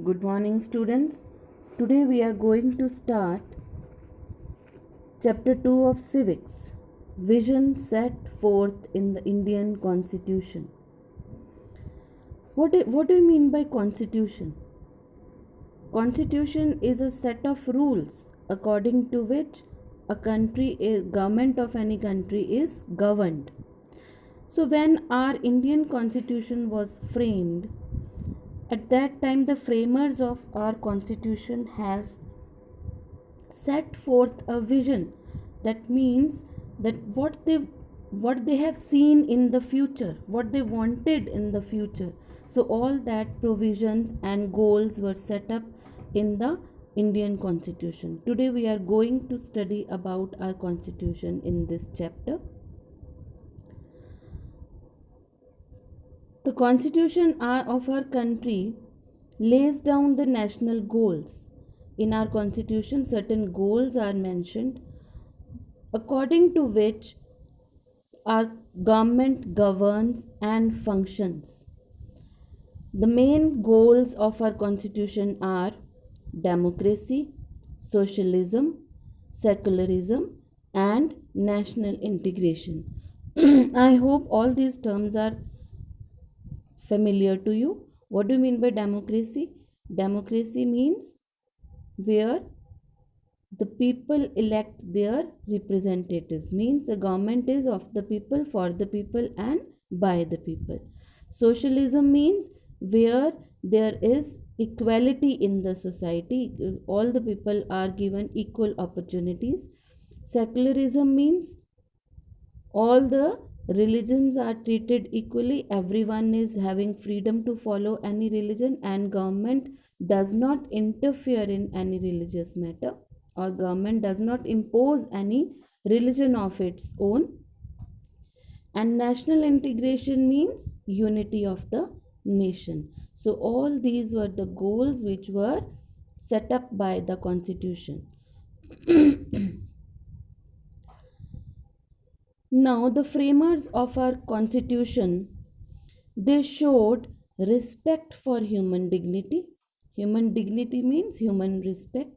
Good morning, students. Today we are going to start chapter 2 of Civics, Vision Set Forth in the Indian Constitution. What do you mean by Constitution? Constitution is a set of rules according to which government of any country is governed. So when our Indian Constitution was framed, at that time the framers of our constitution has set forth a vision. That means that what they have seen in the future, what they wanted in the future. So all that provisions and goals were set up in the Indian Constitution. Today we are going to study about our constitution in this chapter. The constitution of our country lays down the national goals. In our constitution, certain goals are mentioned according to which our government governs and functions. The main goals of our constitution are democracy, socialism, secularism, and national integration. I hope all these terms are familiar to you. What do you mean by democracy? Democracy means where the people elect their representatives, means the government is of the people, for the people, and by the people. Socialism means where there is equality in the society, all the people are given equal opportunities. Secularism means all the religions are treated equally, everyone is having freedom to follow any religion, and government does not interfere in any religious matter, or government does not impose any religion of its own. And national integration means unity of the nation. So all these were the goals which were set up by the constitution. Now, the framers of our constitution, they showed respect for human dignity. Human dignity means human respect.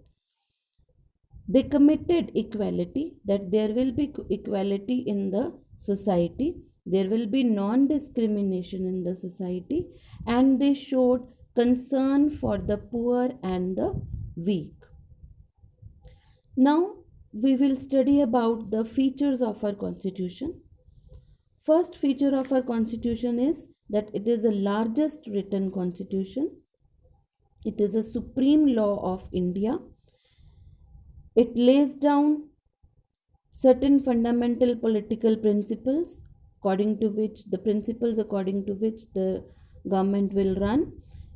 They committed equality, that there will be equality in the society, there will be non-discrimination in the society, and they showed concern for the poor and the weak. Now, we will study about the features of our constitution. First feature of our constitution is that it is the largest written constitution. It is a supreme law of India. It lays down certain fundamental political principles according to which the government will run.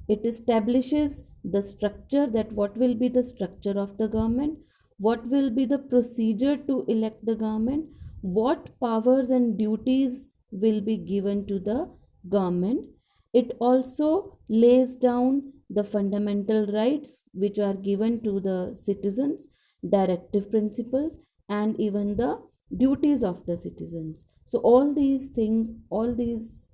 It establishes the structure, that what will be the structure of the government, what will be the procedure to elect the government, what powers and duties will be given to the government. It also lays down the fundamental rights which are given to the citizens, directive principles, and even the duties of the citizens. So all these things, all these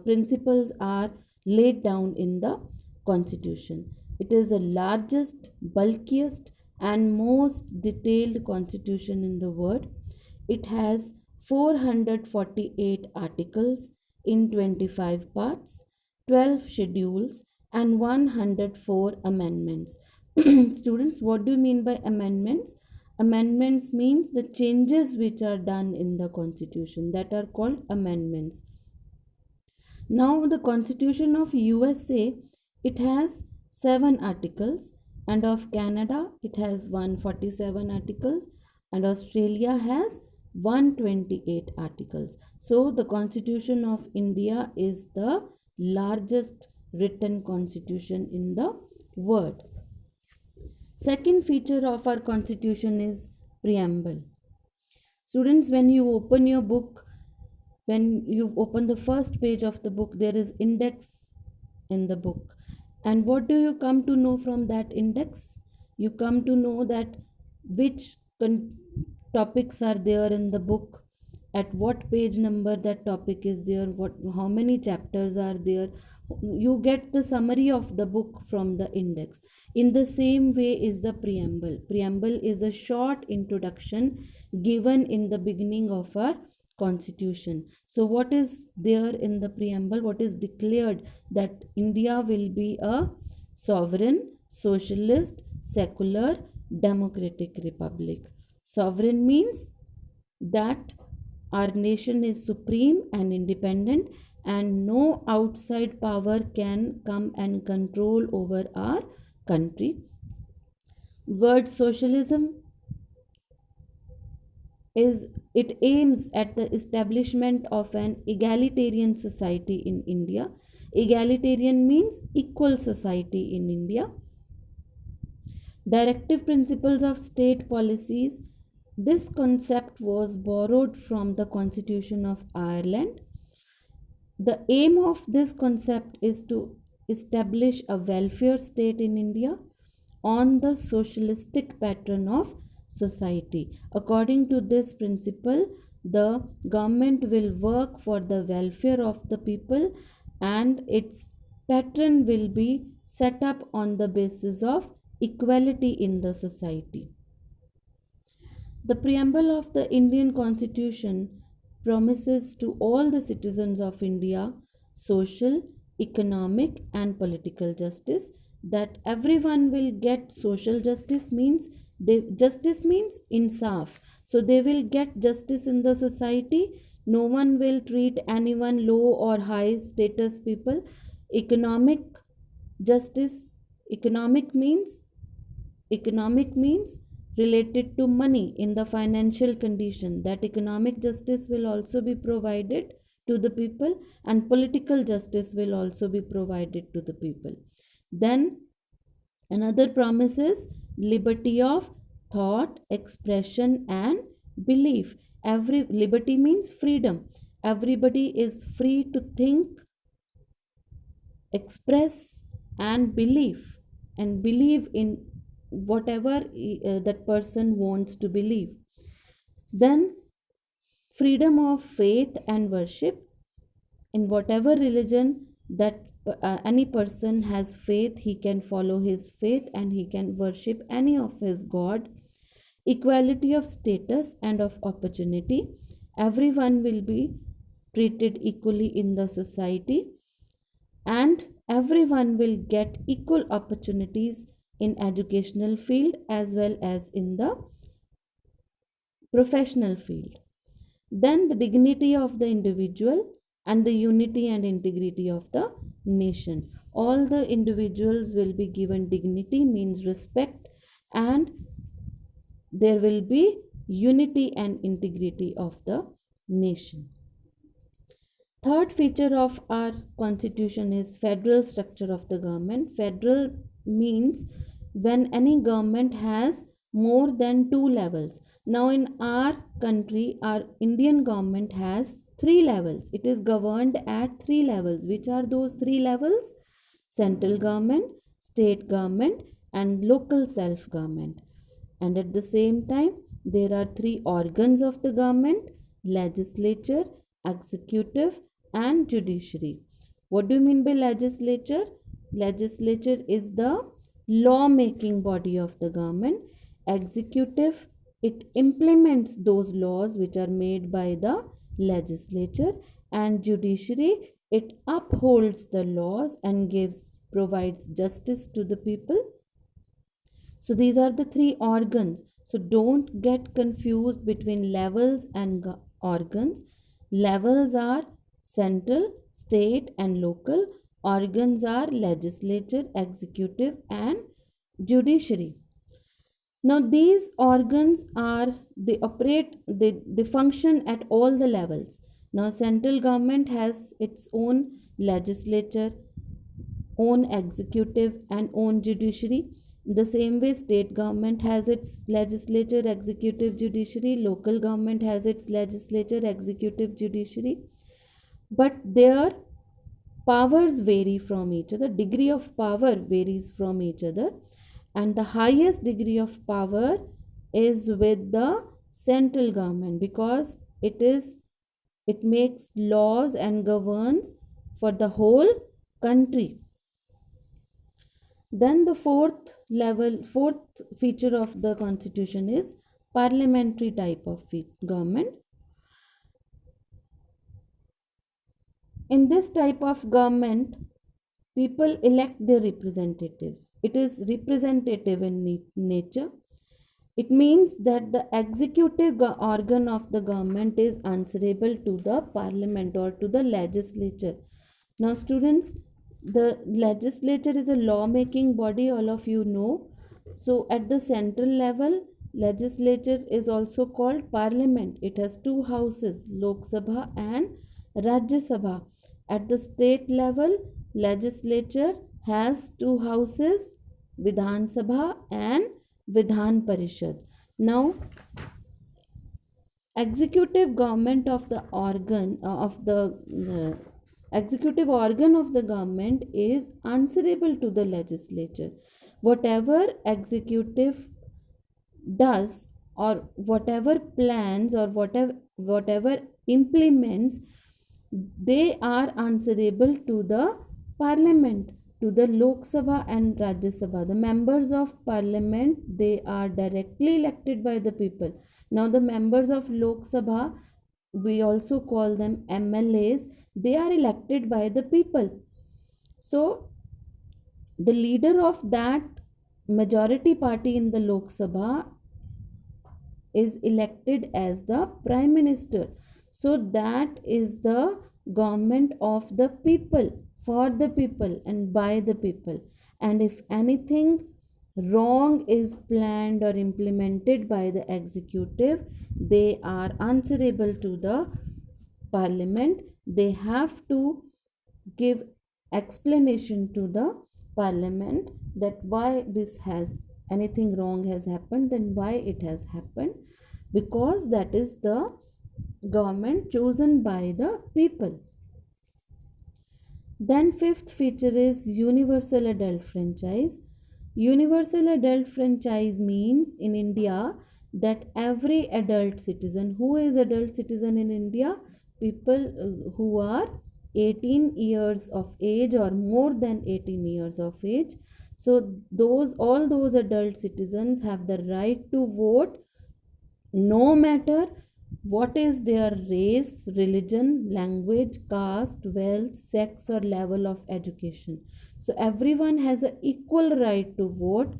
principles are laid down in the constitution. It is the largest, bulkiest, and most detailed constitution in the world. It has 448 articles in 25 parts, 12 schedules, and 104 amendments. Students, what do you mean by amendments? Amendments means the changes which are done in the constitution, that are called amendments. Now the constitution of USA, it has 7 articles, and of Canada it has 147 articles, and Australia has 128 articles. So the constitution of India is the largest written constitution in the world. Second feature of our constitution is preamble. Students, when you open your book, when you open the first page of the book, there is index in the book. And what do you come to know from that index? You come to know that which topics are there in the book, at what page number that topic is there, how many chapters are there, You get the summary of the book from the index. In the same way is the preamble. Preamble is a short introduction given in the beginning of our constitution. So what is there in the preamble? What is declared? That India will be a sovereign, socialist, secular, democratic republic. Sovereign means that our nation is supreme and independent, and no outside power can come and control over our country. Word socialism is, it aims at the establishment of an egalitarian society in India. Egalitarian means equal society in India. Directive principles of state policies. This concept was borrowed from the Constitution of Ireland. The aim of this concept is to establish a welfare state in India on the socialistic pattern of society. According to this principle, the government will work for the welfare of the people, and its pattern will be set up on the basis of equality in the society. The preamble of the Indian Constitution promises to all the citizens of India social, economic, and political justice. That everyone will get social justice means, justice means insaf. So they will get justice in the society. No one will treat anyone low or high status people. Economic justice, economic means related to money in the financial condition. That economic justice will also be provided to the people, and political justice will also be provided to the people. Then another promise is liberty of thought, expression, and belief. Every liberty means freedom. Everybody is free to think, express, and believe in whatever that person wants to believe. Then freedom of faith and worship. In whatever religion that any person has faith, he can follow his faith and he can worship any of his god. Equality of status and of opportunity. Everyone will be treated equally in the society, and everyone will get equal opportunities in educational field as well as in the professional field. Then the dignity of the individual and the unity and integrity of the nation. All the individuals will be given dignity, means respect, and there will be unity and integrity of the nation. Third feature of our constitution is federal structure of the government. Federal means when any government has more than two levels. Now in our country, our Indian government has three levels. It is governed at three levels. Which are those three levels? Central government, state government, and local self government. And at the same time, there are three organs of the government: legislature, executive, and judiciary. What do you mean by legislature? Legislature is the law making body of the government. Executive, it implements those laws which are made by the legislature. And judiciary, it upholds the laws and provides justice to the people. So these are the three organs. So don't get confused between levels and organs. Levels are central, state, and local. Organs are legislature, executive, and judiciary. Now these organs are, they function at all the levels. Now central government has its own legislature, own executive, and own judiciary. The same way state government has its legislature, executive, judiciary. Local government has its legislature, executive, judiciary. But their powers vary from each other. Degree of power varies from each other. And the highest degree of power is with the central government, because it makes laws and governs for the whole country. Then the fourth feature of the constitution is parliamentary type of government. In this type of government, people elect their representatives. It is representative in nature. It means that the executive organ of the government is answerable to the parliament or to the legislature. Now, students, the legislature is a lawmaking body, all of you know. So, at the central level, legislature is also called parliament. It has two houses, Lok Sabha and Rajya Sabha. At the state level, legislature has two houses, Vidhan Sabha and Vidhan Parishad. Now, executive government of the organ of the executive organ of the government is answerable to the legislature. Whatever executive does, or whatever plans, or whatever implements, they are answerable to the parliament, to the Lok Sabha and Rajya Sabha. The members of parliament, they are directly elected by the people. Now the members of Lok Sabha, we also call them MLAs, they are elected by the people. So the leader of that majority party in the Lok Sabha is elected as the prime minister. So that is the government of the people, for the people and by the people. And if anything wrong is planned or implemented by the executive, they are answerable to the parliament. They have to give explanation to the parliament that why this has anything wrong has happened and why it has happened, because that is the government chosen by the people. Then fifth feature is universal adult franchise. Universal adult franchise means in India that every adult citizen, who is adult citizen in India, people who are 18 years of age or more than 18 years of age. So all those adult citizens have the right to vote, no matter what is their race, religion, language, caste, wealth, sex, or level of education. So everyone has an equal right to vote.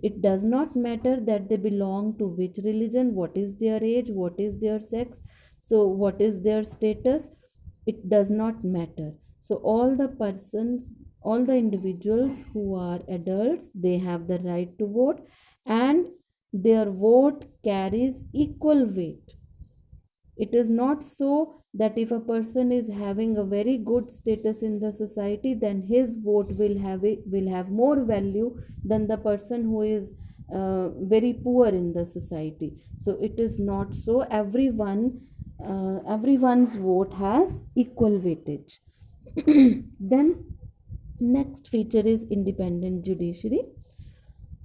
It does not matter that they belong to which religion, what is their age, what is their sex, so what is their status. It does not matter. So all the persons, all the individuals who are adults, they have the right to vote, and their vote carries equal weight. It is not so that if a person is having a very good status in the society, then his vote will have more value than the person who is very poor in the society. So it is not so. Everyone's vote has equal weightage. Then next feature is independent judiciary.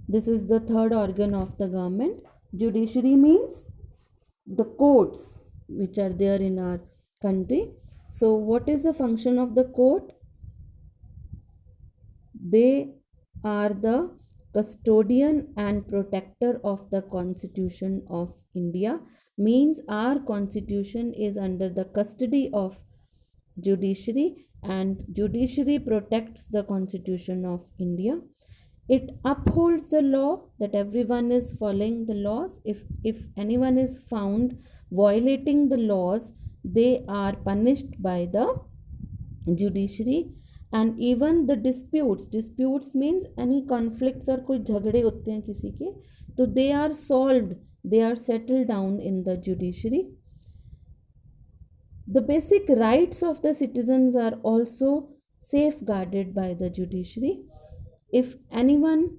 This is the third organ of the government. Judiciary means the courts which are there in our country. So what is the function of the court? They are the custodian and protector of the Constitution of India. Means our constitution is under the custody of judiciary, and judiciary protects the Constitution of India. It upholds the law, that everyone is following the laws. If anyone is found violating the laws, they are punished by the judiciary. And even the disputes means any conflicts or कोई झगड़े होते हैं किसी के, तो they are solved, they are settled down in the judiciary. The basic rights of the citizens are also safeguarded by the judiciary. If anyone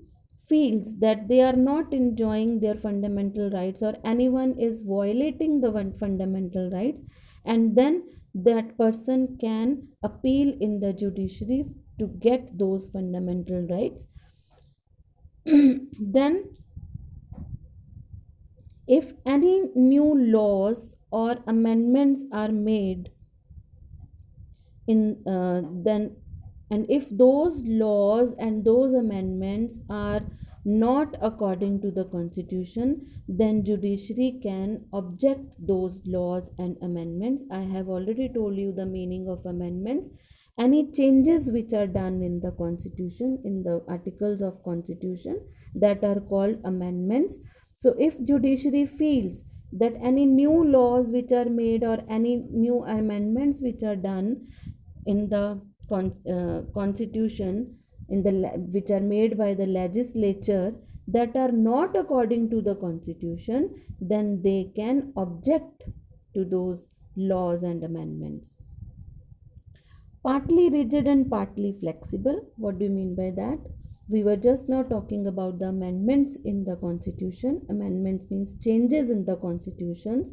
feels that they are not enjoying their fundamental rights, or anyone is violating the fundamental rights, and then that person can appeal in the judiciary to get those fundamental rights. Then if any new laws or amendments are made in then and if those laws and those amendments are not according to the constitution, then judiciary can object those laws and amendments. I have already told you the meaning of amendments. Any changes which are done in the constitution, in the articles of constitution, that are called amendments. So if judiciary feels that any new laws which are made or any new amendments which are done in the constitution, which are made by the legislature, that are not according to the constitution, then they can object to those laws and amendments. Partly rigid and partly flexible. What do you mean by that? We were just now talking about the amendments in the constitution. Amendments means changes in the constitutions.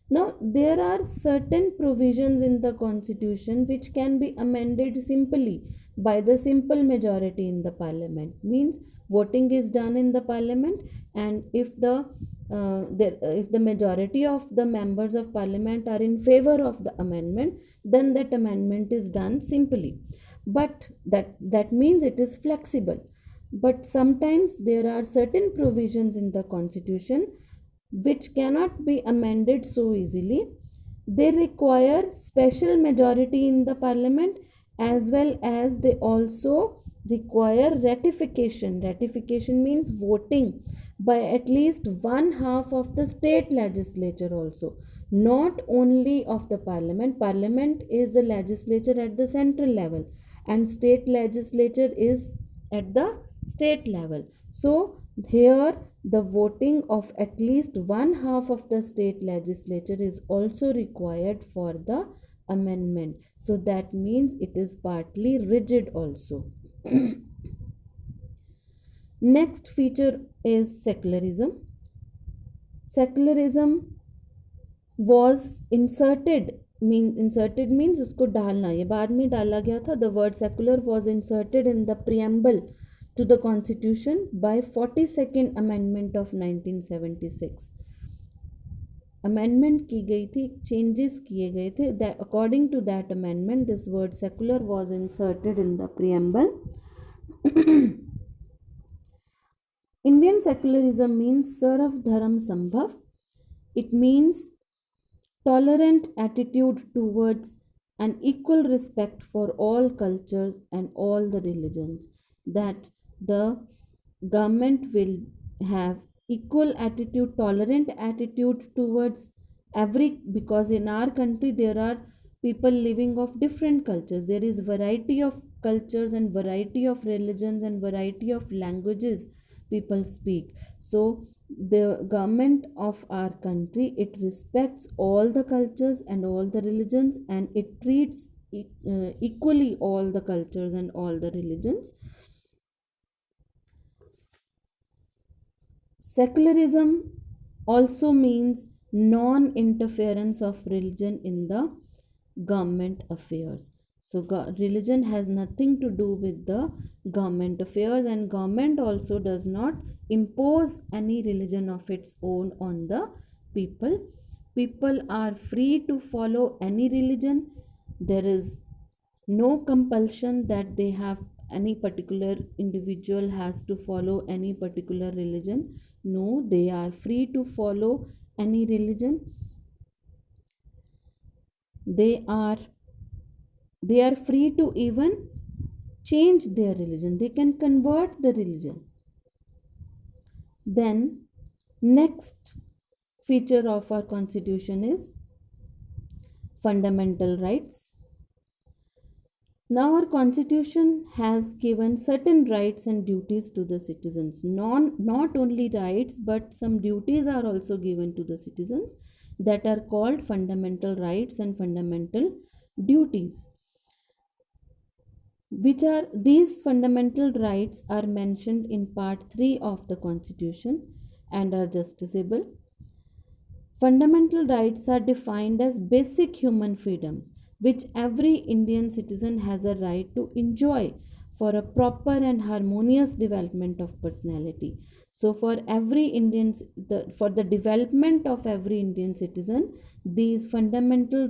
Now, there are certain provisions in the constitution which can be amended simply by the simple majority in the parliament. Means voting is done in the parliament, and if the majority of the members of parliament are in favor of the amendment, then that amendment is done simply. But that means it is flexible. But sometimes there are certain provisions in the constitution which cannot be amended so easily. They require special majority in the parliament, as well as they also require ratification. Ratification means voting by at least one half of the state legislature also, not only of the parliament. Parliament is the legislature at the central level, and state legislature is at the state level. So here the voting of at least one half of the state legislature is also required for the amendment. So that means it is partly rigid also. Next feature is secularism. Secularism was inserted means उसको डालना, ये बाद में डाला गया था. The word secular was inserted in the preamble to the constitution by 42nd amendment of 1976. Amendment की गई थी, changes किए गए थे. That according to that amendment, this word secular was inserted in the preamble. Indian secularism means Sarv Dharam Sambhav. It means tolerant attitude towards an equal respect for all cultures and all the religions. That the government will have equal attitude, tolerant attitude towards every, because in our country there are people living of different cultures. There is variety of cultures and variety of religions and variety of languages people speak. So the government of our country, it respects all the cultures and all the religions, and it treats equally all the cultures and all the religions. Secularism also means non-interference of religion in the government affairs. So religion has nothing to do with the government affairs, and government also does not impose any religion of its own on the people. People are free to follow any religion. There is no compulsion that they have, any particular individual has to follow any particular religion. No, they are free to follow any religion. They are free to even change their religion. They can convert the religion. Then next feature of our constitution is fundamental rights. Now our constitution has given certain rights and duties to the citizens. Not only rights, but some duties are also given to the citizens, that are called fundamental rights and fundamental duties. Which are these fundamental rights are mentioned in part 3 of the constitution and are justiciable. Fundamental rights are defined as basic human freedoms which every Indian citizen has a right to enjoy for a proper and harmonious development of personality. So for every Indian, for the development of every Indian citizen, these fundamental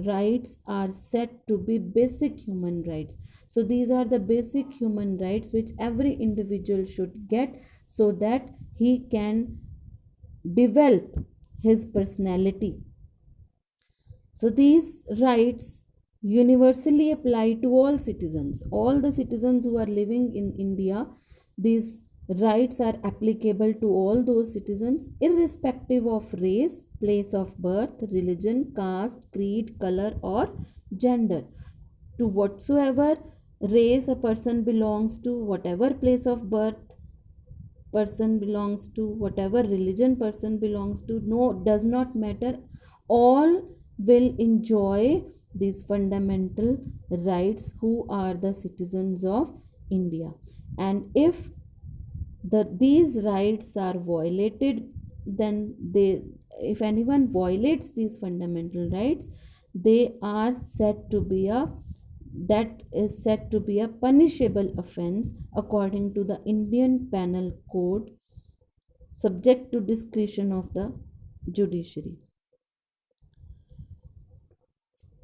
rights are said to be basic human rights. So these are the basic human rights which every individual should get, so that he can develop his personality. So these rights universally apply to all citizens. All the citizens who are living in India, these rights are applicable to all those citizens, irrespective of race, place of birth, religion, caste, creed, color, or gender. To whatsoever race a person belongs to, whatever place of birth person belongs to, whatever religion person belongs to, no, does not matter. All will enjoy these fundamental rights who are the citizens of India. And if these rights are violated, then they, if anyone violates these fundamental rights, they are said to be a, that is said to be a punishable offense according to the Indian Penal Code, subject to discretion of the judiciary.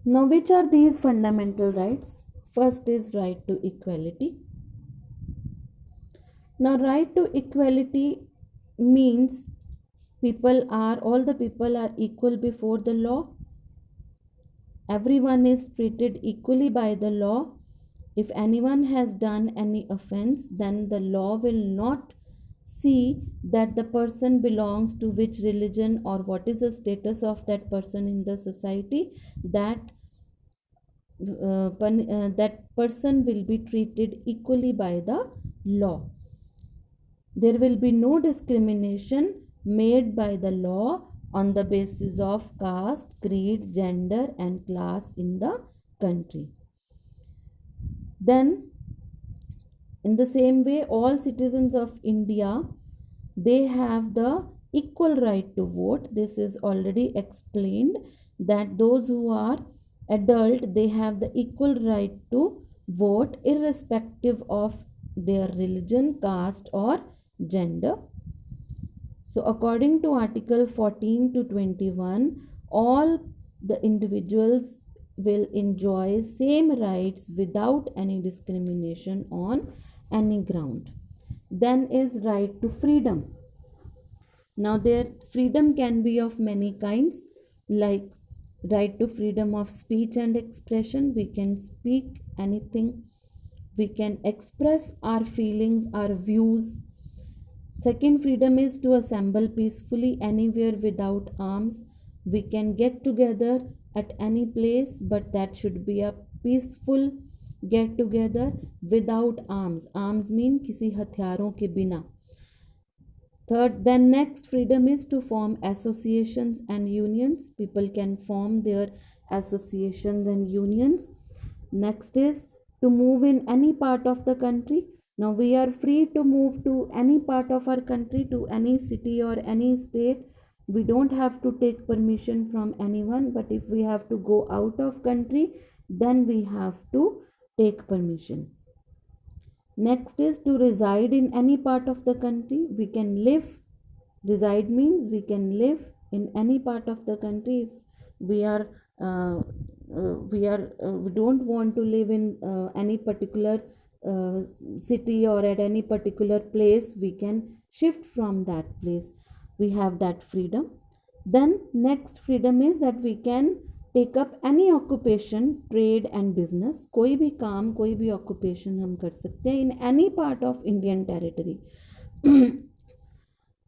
Now, which are these fundamental rights? First is right to equality. Now, right to equality means all the people are equal before the law. Everyone is treated equally by the law. If anyone has done any offense, then the law will not see that the person belongs to which religion or what is the status of that person in the society. That person will be treated equally by the law. There will be no discrimination made by the law on the basis of caste, creed, gender, and class in the country. Then, in the same way, all citizens of India, they have the equal right to vote. This is already explained, that those who are adult, they have the equal right to vote irrespective of their religion, caste, or gender. So according to Article 14 to 21, all the individuals will enjoy same rights without any discrimination on any ground. Then is right to freedom. Now their freedom can be of many kinds, like right to freedom of speech and expression. We can speak anything, we can express our feelings, our views. Second freedom is to assemble peacefully anywhere without arms. We can get together at any place, but that should be a peaceful get together without arms. Arms mean किसी हथियारों के बिना. Third, then next freedom is to form associations and unions. People can form their associations and unions. Next is to move in any part of the country. Now we are free to move to any part of our country, to any city or any state. We don't have to take permission from anyone, but if we have to go out of country, then we have to take permission. Next is to reside in any part of the country. We can live, reside means we can live in any part of the country. We are we don't want to live in any particular city or at any particular place. We can shift from that place. We have that freedom. Then next freedom is that we can take up any occupation, trade and business. कोई भी काम, कोई भी occupation हम कर सकते हैं in any part of Indian territory.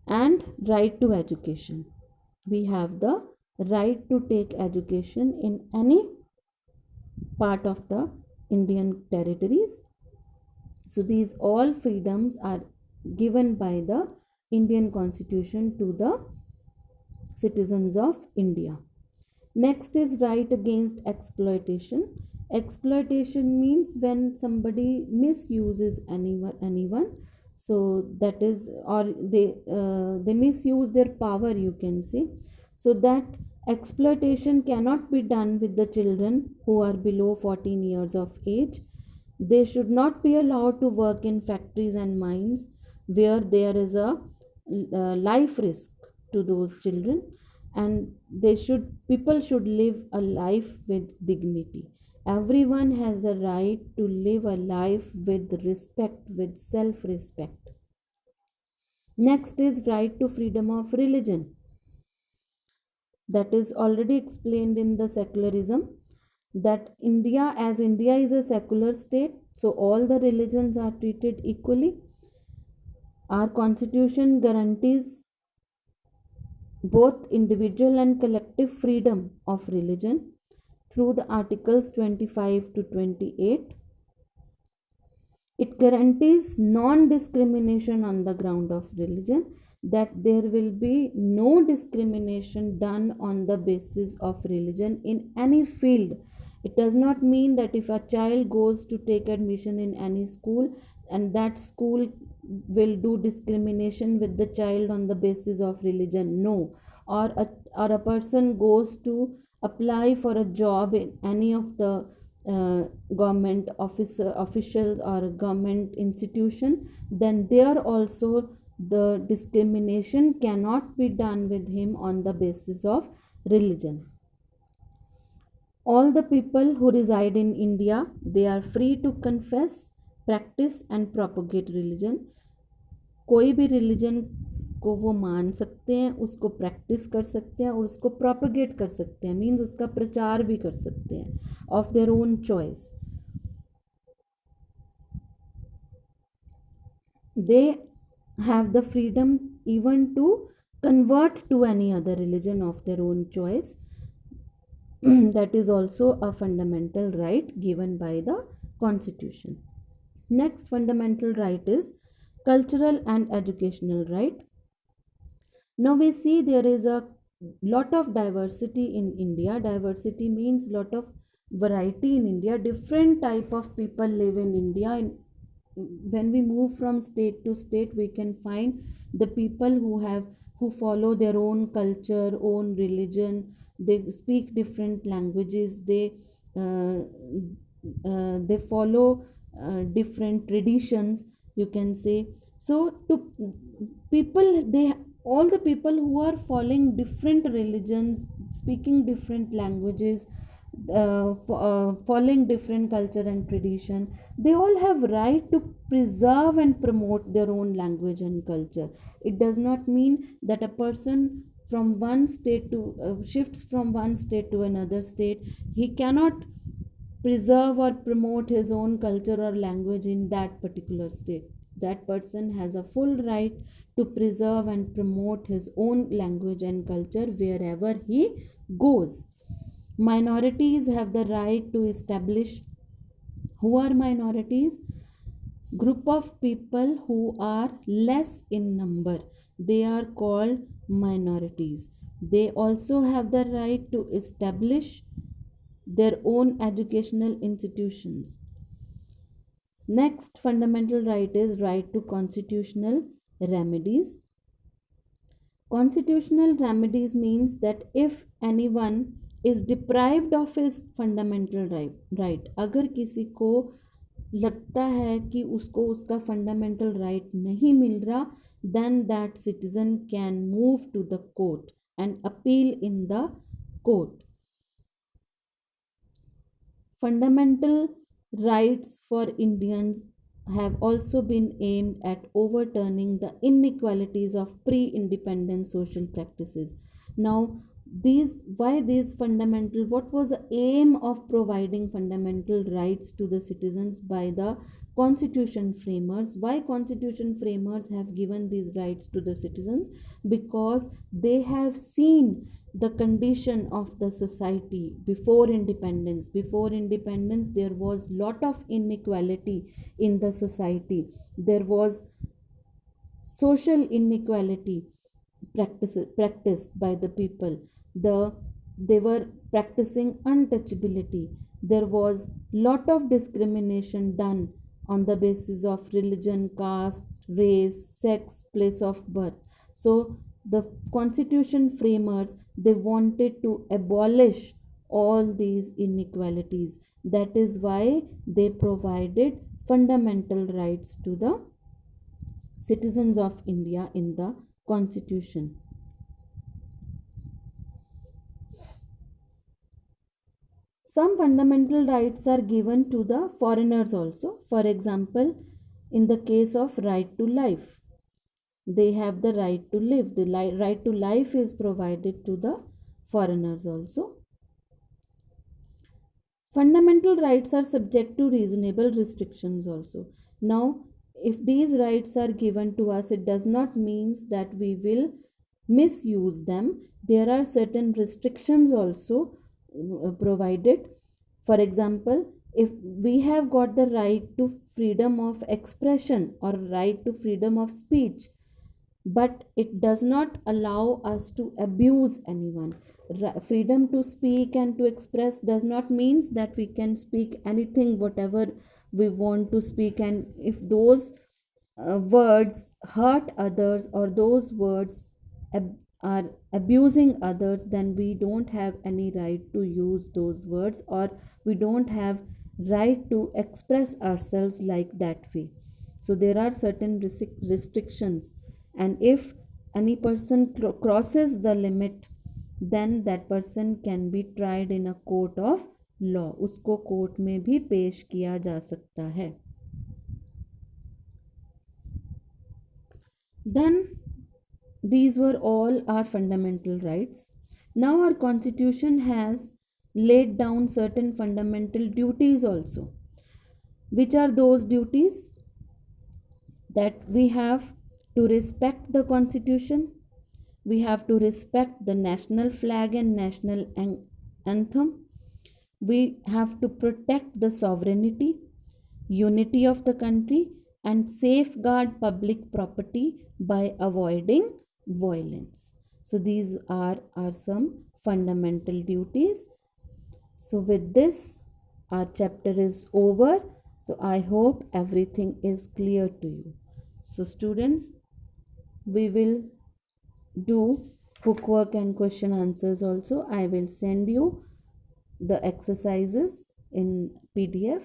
And right to education. We have the right to take education in any part of the Indian territories. So these all freedoms are given by the Indian Constitution to the citizens of India. Next is right against exploitation. Exploitation means when somebody misuses anyone. So that is, or they misuse their power, you can say. So that exploitation cannot be done with the children who are below 14 years of age. They should not be allowed to work in factories and mines where there is a life risk to those children, and they should people should live a life with dignity. Everyone has a right to live a life with respect, with self respect. Next is right to freedom of religion. That is already explained in the secularism, that India is a secular state, so all the religions are treated equally. Our constitution guarantees both individual and collective freedom of religion through the articles 25 to 28. It guarantees non discrimination on the ground of religion, that there will be no discrimination done on the basis of religion in any field. It does not mean that if a child goes to take admission in any school, and that school will do discrimination with the child on the basis of religion. No. Or a person goes to apply for a job in any of the government officials or government institution, then there also the discrimination cannot be done with him on the basis of religion. All the people who reside in India, they are free to confess, practice and propagate religion. कोई भी religion को वो मान सकते हैं, उसको practice कर सकते हैं और उसको प्रोपगेट कर सकते हैं, मीन्स उसका प्रचार भी कर सकते हैं of their own choice. They have the freedom even to convert to any other religion of their own choice. That is also a fundamental right given by the constitution. Next fundamental right is cultural and educational right. Now we see there is a lot of diversity in India. Diversity means lot of variety in India. Different type of people live in India. When we move from state to state, we can find the people who follow their own culture, own religion. They speak different languages. They follow different traditions, you can say. So to people, they all the people who are following different religions, speaking different languages, following different culture and tradition, they all have right to preserve and promote their own language and culture. It does not mean that a person from one state to shifts from one state to another state, he cannot preserve or promote his own culture or language in that particular state. That person has a full right to preserve and promote his own language and culture wherever he goes. Minorities have the right to establish. Who are minorities? Group of people who are less in number, they are called minorities. They also have the right to establish their own educational institutions. Next fundamental right is right to constitutional remedies. Constitutional remedies means that if anyone is deprived of his fundamental right, अगर किसी को लगता है कि उसको उसका fundamental right नहीं मिल रहा, then that citizen can move to the court and appeal in the court. Fundamental rights for Indians have also been aimed at overturning the inequalities of pre-independent social practices. Now, these fundamental, what was the aim of providing fundamental rights to the citizens by the constitution framers? Why constitution framers have given these rights to the citizens? Because they have seen the condition of the society before independence. Before independence, there was lot of inequality in the society. There was social inequality practiced by the people. They were practicing untouchability. There was lot of discrimination done on the basis of religion, caste, race, sex, place of birth. So the constitution framers, they wanted to abolish all these inequalities. That is why they provided fundamental rights to the citizens of India in the constitution. Some fundamental rights are given to the foreigners also. For example, in the case of right to life, they have the right to live. The right to life is provided to the foreigners also. Fundamental rights are subject to reasonable restrictions also. Now, if these rights are given to us, it does not mean that we will misuse them. There are certain restrictions also provided. For example, if we have got the right to freedom of expression or right to freedom of speech, but it does not allow us to abuse anyone. Freedom to speak and to express does not mean that we can speak anything whatever we want to speak, and if those words hurt others or those words are abusing others, then we don't have any right to use those words, or we don't have right to express ourselves like that way. So there are certain restrictions, and if any person crosses the limit, then that person can be tried in a court of law. उसको court में भी पेश किया जा सकता है. Then these were all our fundamental rights. Now our constitution has laid down certain fundamental duties also. Which are those duties? That we have to respect the constitution, we have to respect the national flag and national anthem, we have to protect the sovereignty, unity of the country, and safeguard public property by avoiding violence. So these are some fundamental duties. So with this, our chapter is over. So I hope everything is clear to you. So students, we will do bookwork and question answers also. I will send you the exercises in PDF.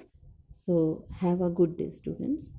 So have a good day, students.